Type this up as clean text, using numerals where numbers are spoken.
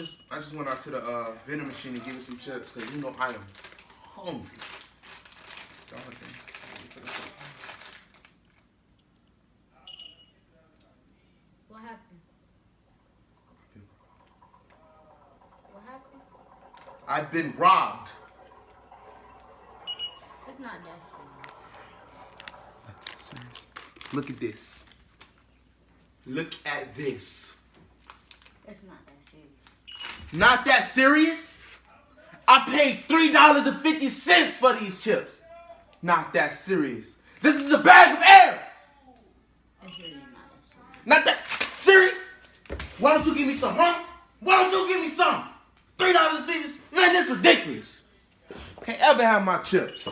just went out to the vending machine to give me some chips because you know I am hungry. God damn. What happened? What happened? I've been robbed. It's not that serious. Look at this. Look at this. It's not that serious. Not that serious? I paid $3.50 for these chips. Not that serious. This is a bag of air. It's really not that serious. Not that serious? Why don't you give me some, huh? Why don't you give me some? $3.50? Man, this is ridiculous. Can't ever have my chips.